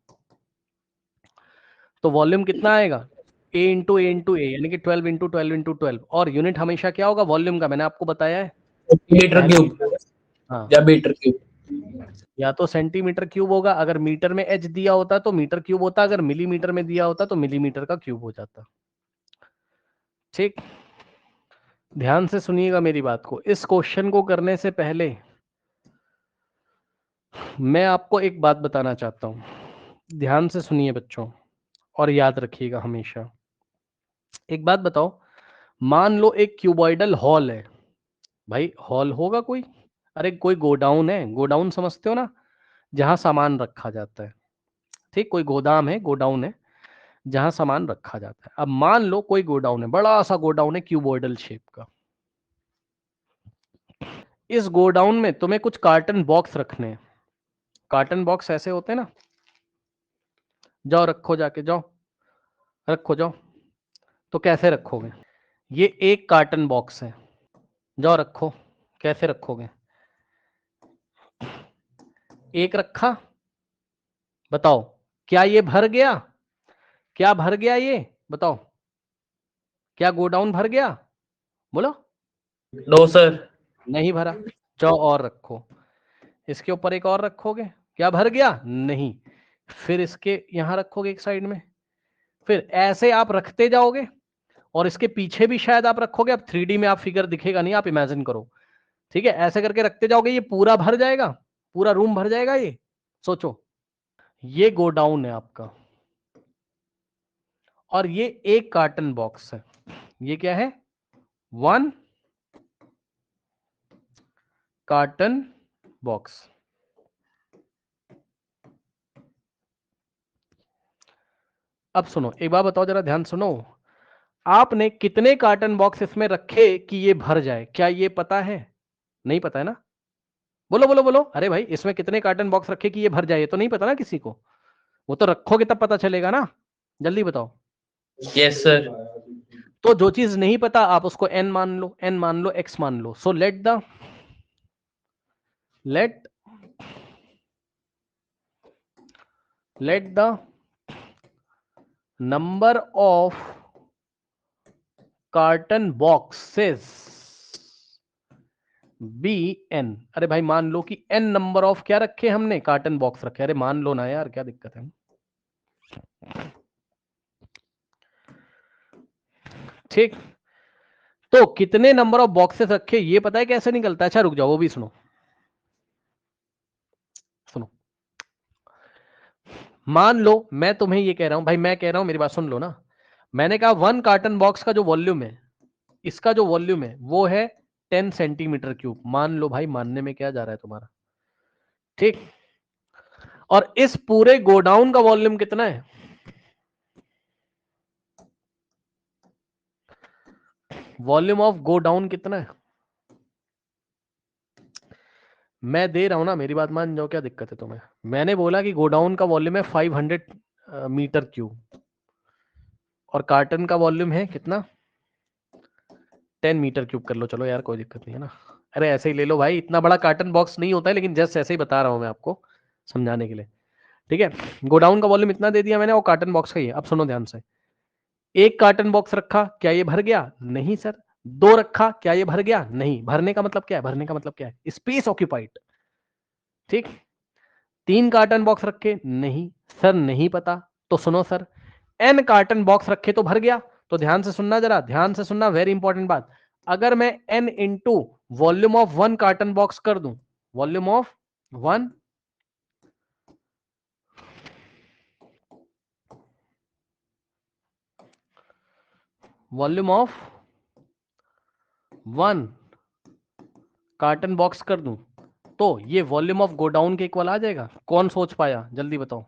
तो वॉल्यूम कितना आएगा, a इंटू ए, यानी कि 12 इंटू 12 इंटू 12। और यूनिट हमेशा क्या होगा वॉल्यूम का, मैंने आपको बताया है। मीटर क्यूब हाँ, या मीटर क्यूब. या तो सेंटीमीटर क्यूब होगा, अगर मीटर में एच दिया होता तो मीटर क्यूब होता, अगर मिलीमीटर में दिया होता तो मिलीमीटर का क्यूब हो जाता, ठीक। ध्यान से सुनिएगा मेरी बात को। इस क्वेश्चन को करने से पहले मैं आपको एक बात बताना चाहता हूं, ध्यान से सुनिए बच्चों और याद रखिएगा हमेशा। एक बात बताओ, मान लो एक क्यूबॉइडल हॉल है। भाई हॉल होगा कोई, अरे कोई गोडाउन है, गोडाउन समझते हो ना, जहां सामान रखा जाता है, ठीक। कोई गोदाम है, गोडाउन है, जहां सामान रखा जाता है। अब मान लो कोई गोडाउन है, बड़ा सा गोडाउन है क्यूबॉइडल शेप का। इस गोडाउन में तुम्हें कुछ कार्टन बॉक्स रखने हैं। कार्टन बॉक्स ऐसे होते हैं ना, जाओ रखो, जाके जाओ रखो जाओ। तो कैसे रखोगे? ये एक कार्टन बॉक्स है, जाओ रखो। कैसे रखोगे? एक रखा, बताओ क्या ये भर गया? क्या भर गया ये बताओ? क्या गोडाउन भर गया? बोलो। No sir. नहीं भरा। जाओ और रखो। इसके ऊपर एक और रखोगे, क्या भर गया? नहीं। फिर इसके यहां रखोगे एक साइड में, फिर ऐसे आप रखते जाओगे और इसके पीछे भी शायद आप रखोगे। अब 3D में आप फिगर दिखेगा नहीं, आप इमेजिन करो। ठीक है, ऐसे करके रखते जाओगे, ये पूरा भर जाएगा, पूरा रूम भर जाएगा। ये सोचो, ये गोडाउन है आपका और ये एक कार्टन बॉक्स है। ये क्या है? 1 कार्टन बॉक्स। अब सुनो, एक बार बताओ, जरा ध्यान सुनो। आपने कितने कार्टन बॉक्स इसमें रखे कि ये भर जाए? क्या ये पता है? नहीं पता है ना? बोलो बोलो बोलो। अरे भाई, इसमें कितने कार्टन बॉक्स रखे कि ये भर जाए? ये तो नहीं पता ना किसी को। वो तो रखोगे तब पता चलेगा ना। जल्दी बताओ। Yes sir. तो जो चीज नहीं पता आप उसको n मान लो, n मान लो, x मान लो। So let the number of carton boxes be n। अरे भाई मान लो कि n नंबर ऑफ क्या रखे हमने? कार्टन बॉक्स रखे। अरे मान लो ना यार, क्या दिक्कत है? ठीक, तो कितने नंबर ऑफ बॉक्सेस रखे ये पता है कैसे निकलता है? अच्छा रुक जाओ, वो भी सुनो। सुनो, मान लो मैं तुम्हें ये कह रहा हूं भाई, मैं कह रहा हूं, मेरी बात सुन लो ना। मैंने कहा 1 कार्टन बॉक्स का जो वॉल्यूम है, इसका जो वॉल्यूम है वो है 10 सेंटीमीटर क्यूब। मान लो भाई, मानने में क्या जा रहा है तुम्हारा? ठीक, और इस पूरे गोडाउन का वॉल्यूम कितना है? वॉल्यूम ऑफ गोडाउन कितना है? मैं दे रहा हूं ना, मेरी बात मान जाओ, क्या दिक्कत है तुम्हें? मैंने बोला कि गोडाउन का वॉल्यूम है 500 मीटर क्यूब और कार्टन का वॉल्यूम है कितना? 10 मीटर क्यूब कर लो, चलो यार कोई दिक्कत नहीं है ना। अरे ऐसे ही ले लो भाई, इतना बड़ा कार्टन बॉक्स नहीं होता है, लेकिन जस्ट ऐसे ही बता रहा हूं मैं आपको समझाने के लिए। ठीक है, गोडाउन का वॉल्यूम इतना दे दिया मैंने, वो कार्टन बॉक्स का ही है। अब सुनो ध्यान से। एक कार्टन बॉक्स रखा, क्या ये भर गया? नहीं सर। 2 रखा, क्या ये भर गया? नहीं। भरने का मतलब क्या है? भरने का मतलब क्या है? Space occupied. ठीक, 3 कार्टन बॉक्स रखे, नहीं सर नहीं पता। तो सुनो सर, n कार्टन बॉक्स रखे तो भर गया। तो ध्यान से सुनना, जरा ध्यान से सुनना, वेरी इंपॉर्टेंट बात। अगर मैं n into volume of 1 carton box कर दूं, वॉल्यूम ऑफ 1 कार्टन बॉक्स कर दूं, तो ये वॉल्यूम ऑफ गोडाउन के इक्वल आ जाएगा। कौन सोच पाया? जल्दी बताओ।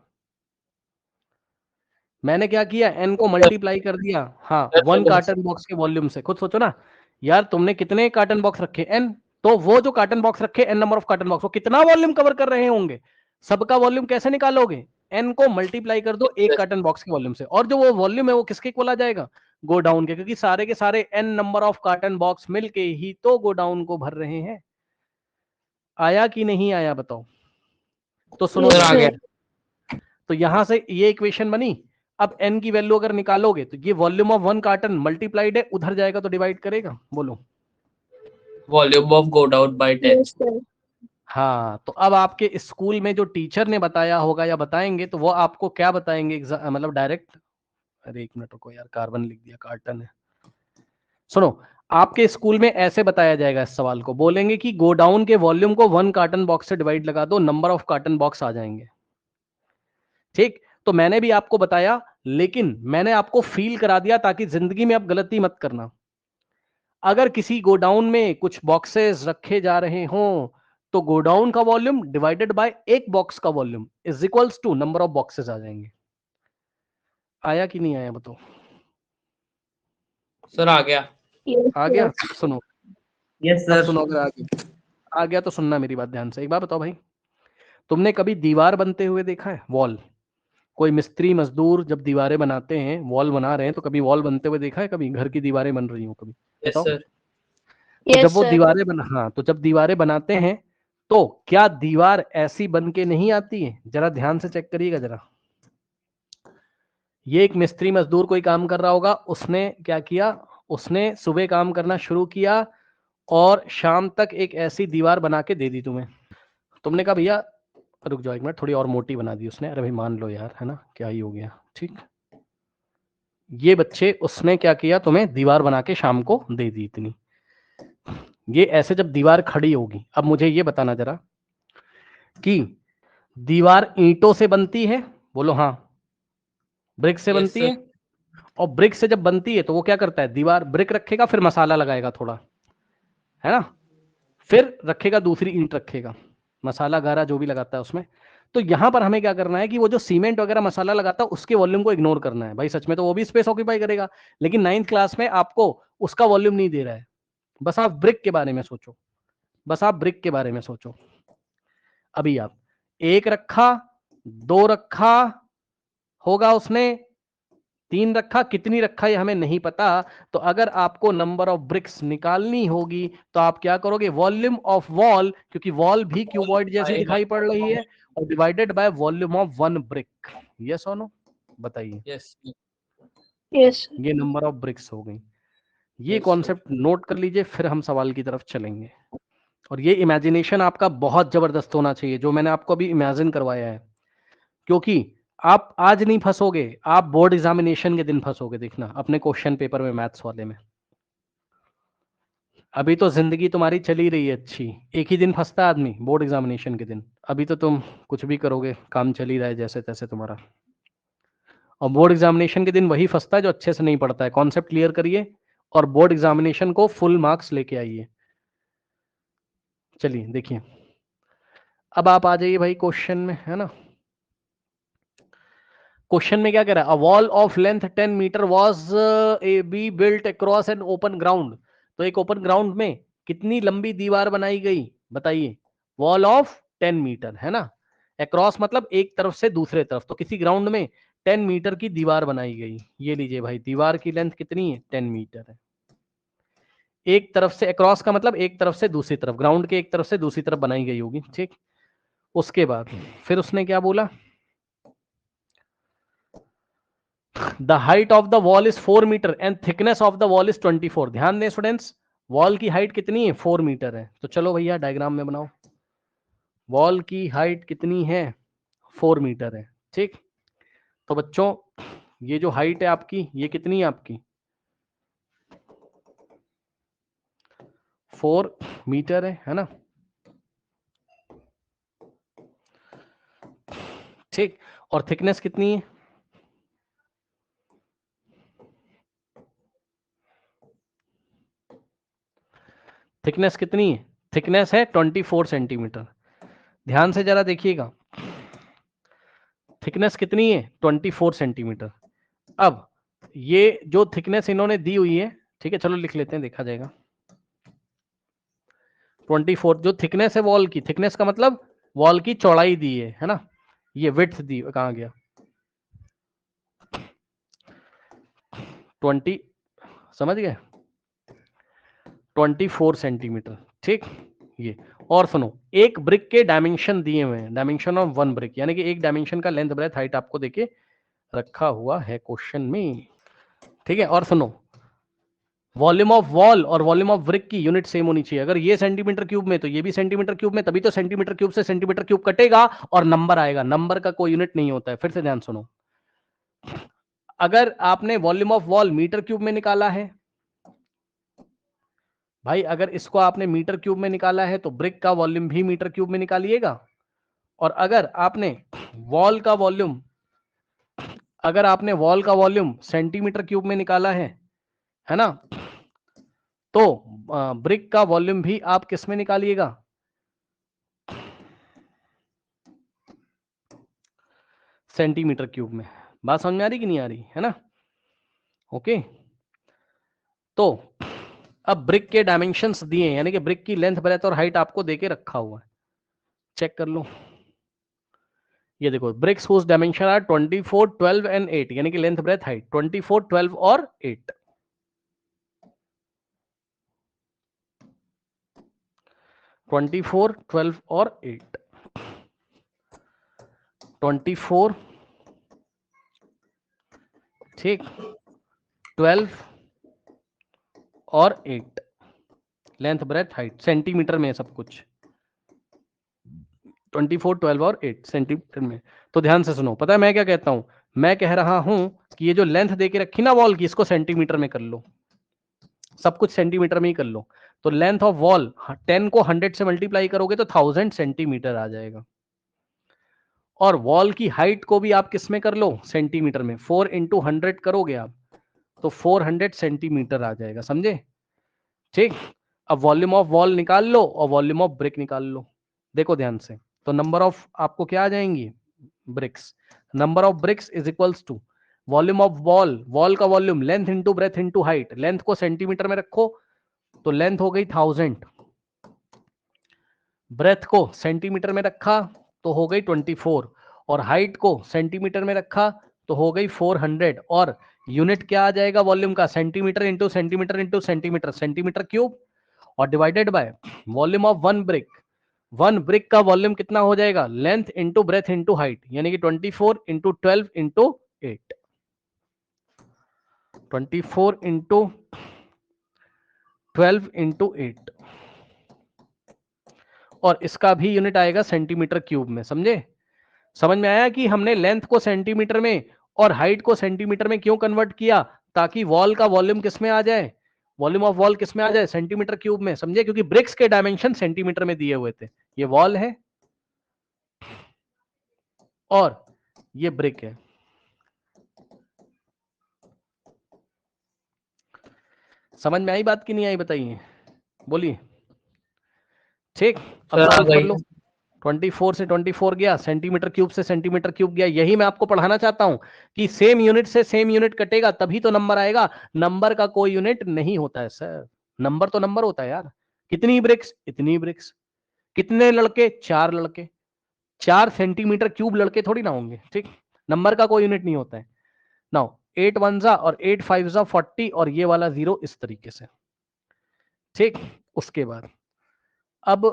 मैंने क्या किया? n को मल्टीप्लाई कर दिया, हाँ, 1 कार्टन बॉक्स के वॉल्यूम से। खुद सोचो ना यार, तुमने कितने कार्टन बॉक्स रखे? n। तो वो जो कार्टन बॉक्स रखे, n number of carton box, वो कितना वॉल्यूम कवर कर रहे होंगे? सबका वॉल्यूम कैसे निकालोगे? n को मल्टीप्लाई कर दो एक कार्टन बॉक्स के वॉल्यूम से, और जो वो वॉल्यूम है वो किसके इक्वल आ जाएगा? गोडाउन के, क्योंकि सारे के सारे n number of carton box मिलके ही तो गोडाउन को भर रहे हैं। आया कि नहीं आया बताओ? तो सुनो सर Yes, आ ध्यान गया। से। तो यहां से ये इक्वेशन बनी। अब n की वैल्यू अगर निकालोगे तो ये वॉल्यूम ऑफ 1 कार्टन मल्टीप्लाइड है, उधर जाएगा तो डिवाइड करेगा। बोलो। वॉल्यूम ऑफ गोड आउट बाय 10। yes, sir. हाँ, तो अब आपके स्कूल में जो टीचर ने बताया होगा या बताएंगे, तो वो आपको क्या बताएंगे? मतलब डायरेक्ट। अरे एक मिनट रुको यार, कार्बन लिख दिया, कार्टन है। सुनो, आपके स्कूल में ऐसे बताया जाएगा इस सवाल को, बोलेंगे कि गोडाउन के वॉल्यूम को 1 कार्टन बॉक्स से डिवाइड लगा दो, नंबर ऑफ कार्टन बॉक्स आ जाएंगे। ठीक, तो मैंने भी आपको बताया, लेकिन मैंने आपको फील करा दिया ताकि जिंदगी में आप गलती मत करना। अगर किसी गोडाउन में कुछ बॉक्सेस रखे जा रहे हों, तो गोडाउन का वॉल्यूम डिवाइडेड बाय एक बॉक्स का volume is equals to number of boxes आ जाएंगे। आया कि नहीं आया बताओ? सर आ गया। Yes, आ गया? सुनो, यस अब सर। सुनो, अगर आ गया तो सुनना मेरी बात ध्यान से। एक बात बताओ भाई, तुमने कभी दीवार बनते हुए देखा है? वॉल, कोई मिस्त्री मजदूर जब दीवारें बनाते हैं, वॉल बना रहे हैं, तो कभी वॉल बनते हुए देखा है? कभी घर की दीवारें बन रही हो कभी? यस बताओ। सर। तो जब yes, वो sir. दीवारें बना, हाँ, तो जब दीवारें बनाते हैं तो क्या दीवार ऐसी बन के नहीं आती है? जरा ध्यान से चेक करिएगा जरा। ये एक मिस्त्री मजदूर कोई काम कर रहा होगा, उसने क्या किया, उसने सुबह काम करना शुरू किया और शाम तक एक ऐसी दीवार बना के दे दी तुम्हें। तुमने कहा भैया रुक जाओ एक मिनट, थोड़ी और मोटी बना दी उसने। अरे भाई मान लो यार, है ना, क्या ही हो गया, ठीक। ये बच्चे, उसने क्या किया, तुम्हें दीवार बना के शाम को दे दी इतनी। ये ऐसे जब दीवार खड़ी होगी, अब मुझे ये बताना जरा कि दीवार ईंटों से बनती है? बोलो हाँ। ब्रिक से यस बनती सर। है? और ब्रिक से जब बनती है तो वो क्या करता है, दीवार ब्रिक रखेगा, फिर मसाला लगाएगा थोड़ा, है ना, फिर रखेगा दूसरी ईंट रखेगा, मसाला गारा जो भी लगाता है उसमें। तो यहां पर हमें क्या करना है कि वो जो सीमेंट वगैरह मसाला लगाता है उसके वॉल्यूम को इग्नोर करना है। भाई सच में तो वो भी स्पेस ऑक्यूपाई करेगा, लेकिन 9th क्लास में आपको उसका वॉल्यूम नहीं दे रहा है। बस आप ब्रिक के बारे में सोचो, बस आप ब्रिक के बारे में सोचो। अभी आप एक रखा, दो रखा होगा उसने, तीन रखा, कितनी रखा ये हमें नहीं पता। तो अगर आपको नंबर ऑफ ब्रिक्स निकालनी होगी तो आप क्या करोगे, वॉल्यूम ऑफ वॉल, क्योंकि वॉल भी क्यूबॉइड जैसी दिखाई पड़ रही है, और divided by volume of one brick. Yes or no? बताइए। Yes Yes, sir. ये नंबर ऑफ ब्रिक्स हो गई। ये यस सर। कॉन्सेप्ट नोट कर लीजिए, फिर हम सवाल की तरफ चलेंगे। और ये इमेजिनेशन आपका बहुत जबरदस्त होना चाहिए, जो मैंने आपको अभी इमेजिन करवाया है, क्योंकि आप आज नहीं फंसोगे, आप बोर्ड एग्जामिनेशन के दिन फंसोगे, देखना अपने क्वेश्चन पेपर में, मैथ्स वाले में। अभी तो जिंदगी तुम्हारी चली रही है अच्छी, एक ही दिन फंसता है आदमी, बोर्ड एग्जामिनेशन के दिन। अभी तो तुम कुछ भी करोगे, काम चल ही रहा है जैसे तैसे तुम्हारा। और बोर्ड एग्जामिनेशन के दिन वही फंसता है जो अच्छे से नहीं पढ़ता है। कॉन्सेप्ट क्लियर करिए और बोर्ड एग्जामिनेशन को फुल मार्क्स लेके आइए। चलिए देखिए, अब आप आ जाइए भाई क्वेश्चन में, है ना। क्वेश्चन में क्या कह रहा है, a wall of length 10 metre was a be built across an open ground. तो एक ओपन ग्राउंड में कितनी लंबी दीवार बनाई गई, बताइए। वॉल ऑफ 10 मीटर, है ना, अक्रॉस मतलब एक तरफ से दूसरे तरफ, तो किसी ग्राउंड में 10 मीटर की दीवार बनाई गई। ये लीजिए भाई, दीवार की लेंथ कितनी है, 10 मीटर है। एक तरफ से अक्रॉस का मतलब एक तरफ से दूसरी तरफ, ग्राउंड के एक तरफ से दूसरी तरफ बनाई गई होगी, ठीक। उसके बाद फिर उसने क्या बोला, the height of the wall is 4 metre and thickness of the wall is 24। ध्यान दें स्टूडेंट्स, वॉल की हाइट कितनी है, 4 मीटर है। तो चलो भैया डायग्राम में बनाओ, वॉल की हाइट कितनी है, 4 मीटर है, ठीक। तो बच्चों ये जो हाइट है आपकी, ये कितनी है आपकी, 4 मीटर है ना, ठीक। और थिकनेस कितनी है, थिकनेस कितनी है, थिकनेस है 24 सेंटीमीटर। ध्यान से जरा देखिएगा, थिकनेस कितनी है, 24 सेंटीमीटर। अब ये जो थिकनेस इन्होंने दी हुई है, ठीक है, चलो लिख लेते हैं, देखा जाएगा। 24 जो थिकनेस है वॉल की, थिकनेस का मतलब वॉल की चौड़ाई दी है ना, ये विड्थ दी, कहाँ गया, 20, समझ गए, 24 सेंटीमीटर, ठीक। ये और सुनो, एक ब्रिक के डायमेंशन दिए हुए हैं, डायमेंशन ऑफ वन ब्रिक, यानी कि एक डायमेंशन का लेंथ ब्रेथ हाइट आपको देके रखा हुआ है क्वेश्चन में, ठीक है। और सुनो, वॉल्यूम ऑफ वॉल और वॉल्यूम ऑफ ब्रिक की यूनिट सेम होनी चाहिए। अगर ये सेंटीमीटर क्यूब में तो ये भी सेंटीमीटर क्यूब में, तभी तो सेंटीमीटर क्यूब से सेंटीमीटर क्यूब कटेगा और नंबर आएगा। नंबर का कोई यूनिट नहीं होता है। फिर से ध्यान सुनो, अगर आपने volume of wall metre cube में निकाला है, भाई अगर इसको आपने मीटर क्यूब में निकाला है तो ब्रिक का वॉल्यूम भी मीटर क्यूब में निकालिएगा। और अगर आपने वॉल का वॉल्यूम, अगर आपने वॉल का वॉल्यूम सेंटीमीटर क्यूब में निकाला है ना, तो ब्रिक का वॉल्यूम भी आप किस में निकालिएगा, सेंटीमीटर क्यूब में। बात समझ में आ रही कि नहीं आ रही है ना? ओके, तो अब ब्रिक के डायमेंशंस दिए, यानी कि ब्रिक की लेंथ, ब्रेथ और हाइट आपको देके रखा हुआ है, चेक कर लो। ये देखो, bricks whose dimension are 24, 12 and 8, यानी कि लेंथ, ब्रेथ, हाइट 24, 12 और 8। 24, 12 और 8, 24, ठीक, 12 और 8, लेंथ, ब्रेथ, हाइट सेंटीमीटर में है सब कुछ, 24, 12 और 8 सेंटीमीटर में। तो ध्यान से सुनो, पता है मैं क्या कहता हूं? मैं कह रहा हूं कि ये जो लेंथ देके रखी ना वॉल की, इसको सेंटीमीटर में कर लो, सब कुछ सेंटीमीटर में ही कर लो। तो लेंथ ऑफ वॉल 10 को 100 से मल्टीप्लाई करोगे तो 1000 सेंटीमीटर आ जाएगा। और वॉल की हाइट को भी आप किस में कर लो? सेंटीमीटर में। 4 इंटू 100 करोगे आप तो 400 सेंटीमीटर आ जाएगा, समझे? ठीक, अब वॉल्यूम ऑफ वॉल निकाल लो और वॉल्यूम ऑफ ब्रिक निकाल लो। देखो ध्यान से, तो नंबर ऑफ आपको क्या आ जाएंगी? Bricks. Number of bricks is equals to volume of wall, wall का volume, length into breadth into height. Length को सेंटीमीटर में रखो तो लेंथ हो गई 1000, ब्रेथ को सेंटीमीटर में रखा तो हो गई 24, और हाइट को सेंटीमीटर में रखा तो हो गई 400, और यूनिट क्या आ जाएगा वॉल्यूम का? Centimetre into centimetre into centimetre, centimetre cube, और divided by volume of one brick. One brick का वॉल्यूम कितना हो जाएगा? Length into breadth into height, यानी कि 24 इंटू 12 इंटू 8, 24 इंटू 12 इंटू 8, और इसका भी यूनिट आएगा सेंटीमीटर क्यूब में, समझे? समझ में आया कि हमने लेंथ को सेंटीमीटर में और हाइट को सेंटीमीटर में क्यों कन्वर्ट किया? ताकि वॉल का वॉल्यूम किस में आ जाए? वॉल्यूम ऑफ वॉल किस में आ जाए? सेंटीमीटर क्यूब में, समझे? क्योंकि ब्रिक्स के डायमेंशन सेंटीमीटर में दिए हुए थे। ये वॉल है और ये ब्रिक है। समझ में आई बात कि नहीं आई? बताइए, बोलिए। ठीक, अब सर आ सॉल्व कर गई। लो। 24 से 24 गया, सेंटीमीटर क्यूब से सेंटीमीटर क्यूब गया। यही मैं आपको पढ़ाना चाहता हूं कि सेम यूनिट से सेम यूनिट कटेगा तभी तो नंबर आएगा। नंबर का कोई यूनिट नहीं होता है सर, नंबर तो नंबर होता है यार। कितनी ब्रिक्स? इतनी ब्रिक्स। कितने लड़के? 4 लड़के। 4 सेंटीमीटर क्यूब लड़के थोड़ी ना होंगे, ठीक? नंबर का कोई यूनिट नहीं होता है। नाउ 8 1 जा और 8 5 जा 40, और ये वाला 0 इस तरीके से, ठीक? उसके बाद अब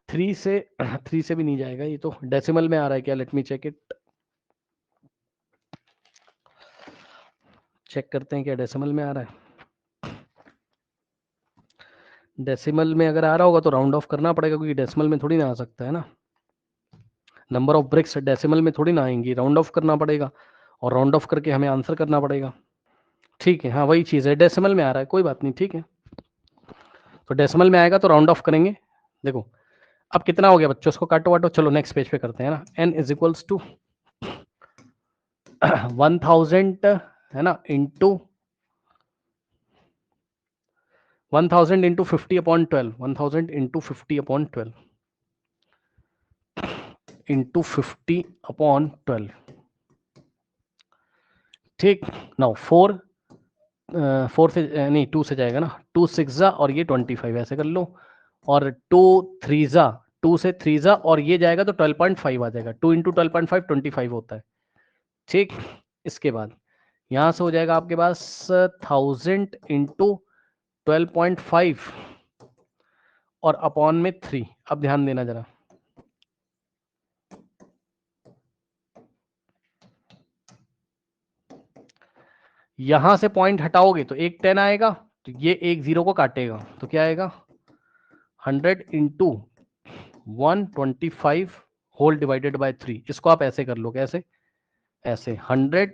3 से 3 से भी नहीं जाएगा, ये तो डेसिमल में आ रहा है क्या? Let me check it, check करते हैं क्या डेसिमल में आ रहा है। डेसिमल में अगर आ रहा होगा तो राउंड ऑफ करना पड़ेगा, क्योंकि डेसिमल में थोड़ी ना आ सकता है ना। नंबर ऑफ ब्रिक्स डेसिमल में थोड़ी ना आएंगी, राउंड ऑफ करना पड़ेगा, और राउंड ऑफ करके हमें आंसर करना पड़ेगा। ठीक है, हाँ वही चीज़ है, डेसिमल में आ रहा है, कोई बात नहीं, ठीक है। तो डेसिमल में आएगा तो राउंड ऑफ करेंगे। देखो अब कितना हो गया बच्चों, उसको काटो वाटो, चलो नेक्स्ट पेज पे करते हैं ना। n इज इक्वल्स टू 1000 है ना, into 1000 into 50 upon 12, 1000 into 50 upon 12 into 50 upon 12, ठीक। नाउ 4 से नहीं 2 से जाएगा ना, 2 6 जा और ये 25 ऐसे कर लो, और 2 3 जा, 2 से 3 जा और ये जाएगा तो 12.5 आ जाएगा। 2 इंटू 12.5 25 होता है, ठीक। इसके बाद यहाँ से हो जाएगा आपके पास 1000 इंटू 12.5 और अपॉन में 3। अब ध्यान देना जरा, यहां से पॉइंट हटाओगे तो एक 10 आएगा, तो ये एक 0 को काटेगा तो क्या आएगा? 100 इंटू 125 होल डिवाइडेड बाय 3। इसको आप ऐसे कर लो, कैसे? ऐसे 100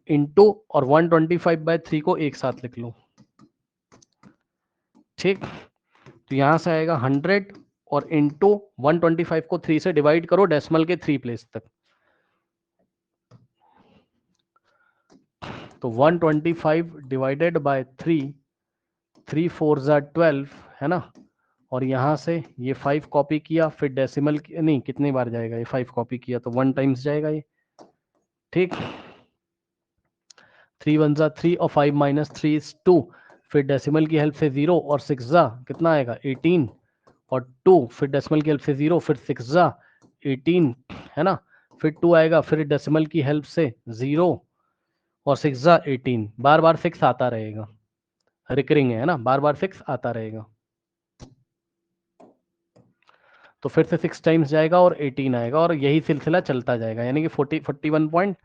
इंटू और 125/3 को एक साथ लिख लो, ठीक। तो यहां से आएगा 100 और इंटू 125 को 3 से डिवाइड करो डेसिमल के 3 प्लेस तक, तो 125 डिवाइडेड बाय 3, 3 4 जा 12 है ना, और यहाँ से ये 5 कॉपी किया, फिर डेसिमल नहीं, कितनी बार जाएगा ये 5 कॉपी किया तो 1 टाइम्स जाएगा ये, ठीक। 3 1 जा 3 और 5 माइनस 3 इज 2, फिर डेसिमल की हेल्प से 0 और 6 जा कितना आएगा 18 और 2, फिर डेसिमल की हेल्प से 0, फिर 6 जा 18 है ना, फिर 2 आएगा, फिर डेसिमल की हेल्प से 0 और 6 जा 18, बार बार 6 आता रहेगा, रिकरिंग है ना, बार बार 6 आता रहेगा, तो फिर से 6 टाइम्स जाएगा और 18 आएगा और यही सिलसिला चलता जाएगा, यानी कि 41 पॉइंट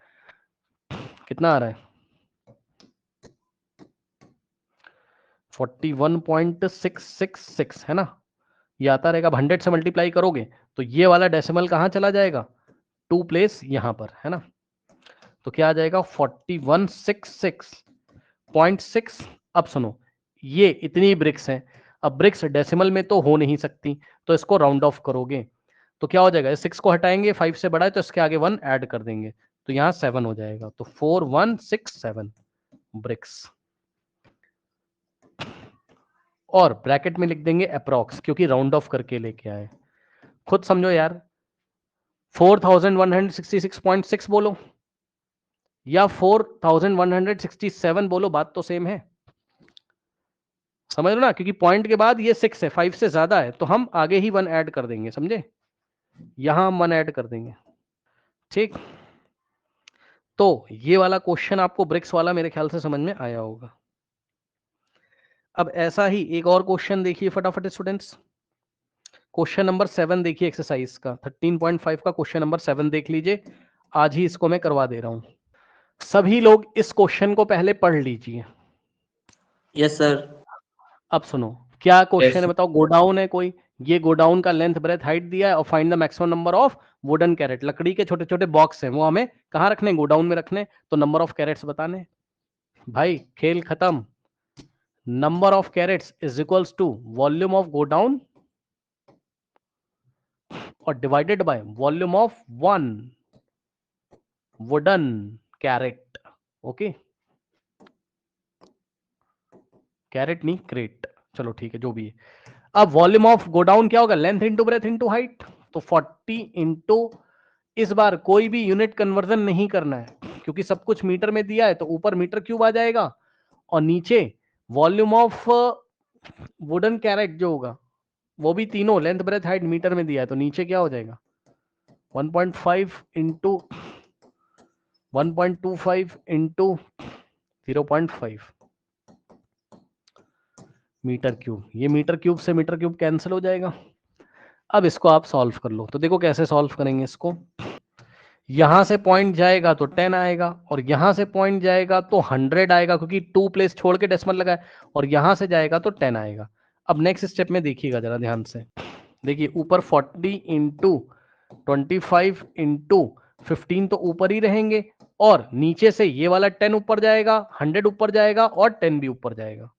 कितना आ रहा है 41.666 है ना, ये आता रहेगा। अब 100 से मल्टीप्लाई करोगे तो ये वाला डेसिमल कहाँ चला जाएगा 2 प्लेस यहाँ पर है ना, तो क्या आ जाएगा 4166.6। अब सुनो, ये इतनी ब्रिक्स हैं, अब ब्रिक्स डेसिमल में तो हो नहीं सकती, तो इसको राउंड ऑफ करोगे तो क्या हो जाएगा, 6 को हटाएंगे, 5 से बड़ा है तो इसके आगे 1 ऐड कर देंगे तो यहाँ 7 हो जाएगा, तो 4167 ब्रिक्स, और ब्रैकेट में लिख देंगे अप्रॉक्स, क्योंकि राउंड ऑफ करके लेके आए। खुद समझो यार, 4166.6 बोलो या 4167 बोलो, बात तो सेम है, समझ लो ना, क्योंकि पॉइंट के बाद ये 6 है, 5 से ज्यादा है तो हम आगे ही 1 ऐड कर देंगे, समझे, यहां हम 1 ऐड कर देंगे, ठीक। तो ये वाला क्वेश्चन आपको ब्रिक्स वाला मेरे ख्याल से समझ में आया होगा। अब ऐसा ही एक और क्वेश्चन देखिए फटाफट स्टूडेंट्स, क्वेश्चन नंबर 7 देखिए एक्सरसाइज का 13.5 का क्वेश्चन नंबर 7 देख लीजिए, आज ही इसको मैं करवा दे रहा हूं। सभी लोग इस क्वेश्चन को पहले पढ़ लीजिए। Yes sir. अब सुनो क्या क्वेश्चन Yes. है, बताओ। गोडाउन है कोई, ये गोडाउन का लेंथ ब्रेथ हाइट दिया है और find the maximum number of wooden crate, लकड़ी के छोटे छोटे बॉक्स हैं, वो हमें कहाँ रखने, गोडाउन में रखने, तो नंबर ऑफ कैरेट्स बताने। भाई खेल खत्म, number of carats is equals to volume of godown और divided by volume of 1 wooden carat, okay, carat नहीं क्रेट, चलो ठीक है जो भी है। अब वॉल्यूम ऑफ गोडाउन क्या होगा, length into breadth into height, तो 40 इंटू, इस बार कोई भी यूनिट कन्वर्जन नहीं करना है क्योंकि सब कुछ मीटर में दिया है, तो ऊपर मीटर क्यूब आ जाएगा और नीचे वॉल्यूम ऑफ वुडन कैरेट जो होगा वो भी तीनों लेंथ ब्रेथ हाइट मीटर में दिया है, तो नीचे क्या हो जाएगा 1.5 इंटू 1.25 इंटू 0.5 मीटर क्यूब, ये मीटर क्यूब से मीटर क्यूब कैंसिल हो जाएगा। अब इसको आप सॉल्व कर लो, तो देखो कैसे सॉल्व करेंगे इसको, यहां से पॉइंट जाएगा तो 10 आएगा और यहां से पॉइंट जाएगा तो 100 आएगा क्योंकि 2 प्लेस छोड़ के डेसिमल लगा है, और यहां से जाएगा तो 10 आएगा। अब नेक्स्ट स्टेप में देखिएगा जरा ध्यान से, देखिए ऊपर 40 इंटू 25 इंटू 15 तो ऊपर ही रहेंगे और नीचे से ये वाला 10 ऊपर जाएगा, 100 ऊपर जाएगा और 10 भी ऊपर जाएगा,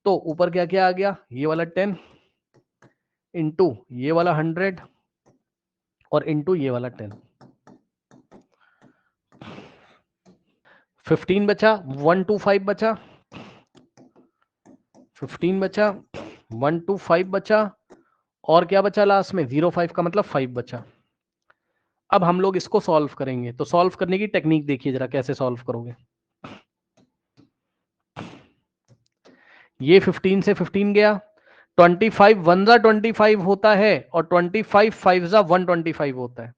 तो ऊपर क्या क्या आ गया, ये वाला 10 इंटू ये वाला 100 और इंटू ये वाला 10, 15 बचा, 125 बचा, 15 बचा, 125 बचा और क्या बचा लास्ट में 05 का मतलब 5 बचा। अब हम लोग इसको सॉल्व करेंगे, तो सॉल्व करने की टेक्निक देखिए जरा कैसे सॉल्व करोगे। ये 15 से 15 गया, 25 1 जा 25 होता है और 25 5 जा 125 होता है,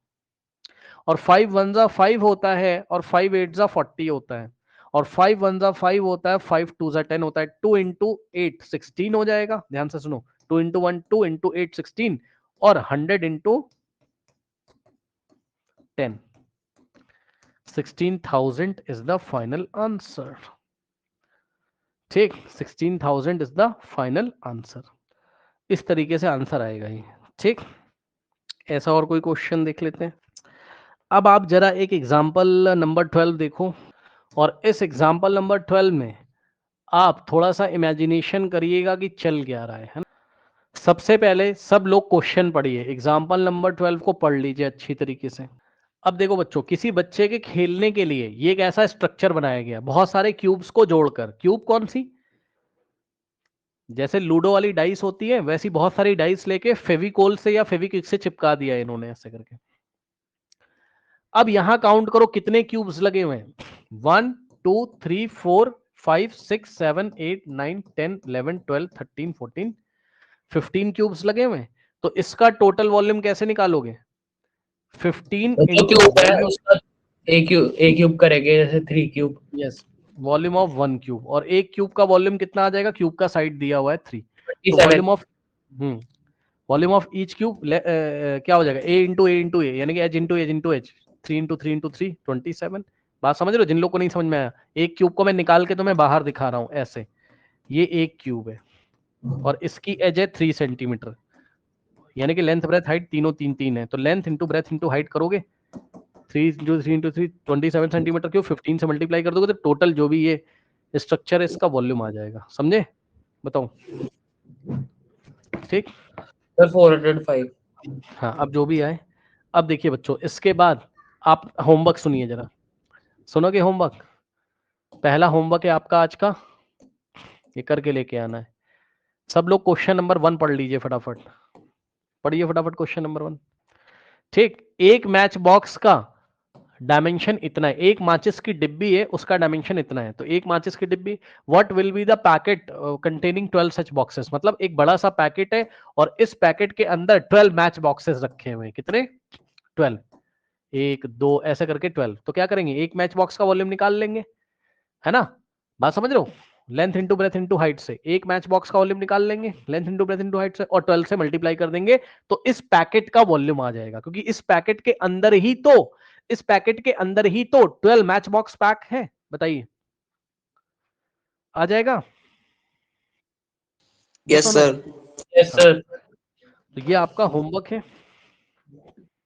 और 5 1 जा 5 होता है और 5 8 जा 40 होता है, और 5 1 जा 5 होता है, 5 2 जा 10 होता है, 2 इंटू 8 16 हो जाएगा, ध्यान से सुनो, 2 इंटू 1 2 इंटू 8 16 और 100 into 10 16,000 is the final answer, ठीक, 16,000 इज द फाइनल आंसर। इस तरीके से आंसर आएगा ये, ठीक। ऐसा और कोई क्वेश्चन देख लेते हैं। अब आप जरा एक एग्जाम्पल नंबर 12 देखो, और इस एग्जाम्पल नंबर 12 में आप थोड़ा सा इमेजिनेशन करिएगा कि चल क्या रहा है ना। सबसे पहले सब लोग क्वेश्चन पढ़िए, एग्जाम्पल नंबर 12 को पढ़ लीजिए अच्छी तरीके से। अब देखो बच्चों, किसी बच्चे के खेलने के लिए ये एक ऐसा स्ट्रक्चर बनाया गया बहुत सारे क्यूब्स को जोड़कर, क्यूब कौन सी, जैसे लूडो वाली डाइस होती है वैसी बहुत सारी डाइस लेके फेविकोल से या फेविक्विक से चिपका दिया इन्होंने ऐसे करके। अब यहां काउंट करो कितने क्यूब्स लगे हुए हैं। 1 2 3 4 5 6 7 8 9 10 11 12 13 14 15 क्यूब्स लगे हुए हैं। तो इसका टोटल वॉल्यूम कैसे निकालोगे? 15 जो इंटू क्यूब है उसका एक क्यूब करेंगे, जैसे 3 cube. Yes, volume of 1 cube. और एक क्यूब का वॉल्यूम कितना आ जाएगा? क्यूब का साइड दिया हुआ है 3, तो 27। वॉल्यूम ऑफ ईच क्यूब क्या हो जाएगा? a यानी कि H into H 3 into 3 into 3 27। बात समझ रहे हो? जिन लोग को नहीं समझ में आया, एक क्यूब को मैं निकाल के तुम्हें बाहर दिखा रहा हूं ऐसे। ये एक क्यूब है और इसकी एज है 3 सेंटीमीटर, यानी कि लेंथ ब्रेथ हाइट तीनों 3 है। तो length into breadth into height करोगे 3 इंटू 3 27 सेंटीमीटर क्यूब, 15 से मल्टीप्लाई कर दोगे तो टोटल जो भी ये स्ट्रक्चर है इसका वॉल्यूम आ जाएगा। समझे? बताओ। ठीक, सर 405। हाँ, अब जो भी आए। अब देखिए बच्चों, इसके बाद आप होमवर्क सुनिए जरा, सुनोगे होमवर्क? पहला होमवर्क है आपका आज का, ये करके लेके आना है। सब लोग क्वेश्चन नंबर 1 पढ़ लीजिए फटाफट, पढ़िए फटाफट क्वेश्चन नंबर 1। ठीक, एक मैच बॉक्स का डायमेंशन इतना है, एक माचिस की डिब्बी है उसका डायमेंशन इतना है। तो एक माचिस की डिब्बी, what will be the packet containing 12 such boxes, मतलब एक बड़ा सा पैकेट है और इस पैकेट के अंदर 12 मैच बॉक्सेस रखे हुए हैं। कितने? 12, 1 2 ऐसे करके 12। तो क्या करेंगे? एक मैच बॉक्स का वॉल्यूम निकाल लेंगे, है ना? बात समझ रहे हो? Length into breadth into height से एक मैच बॉक्स का वॉल्यूम निकाल लेंगे, length into breadth into height से, और 12 से मल्टीप्लाई कर देंगे तो इस पैकेट का वॉल्यूम आ जाएगा। क्योंकि इस पैकेट के अंदर ही तो 12 मैच बॉक्स पैक है। बताइए, आ जाएगा? Yes, Yes or no? sir. Yes sir. तो ये आपका होमवर्क है।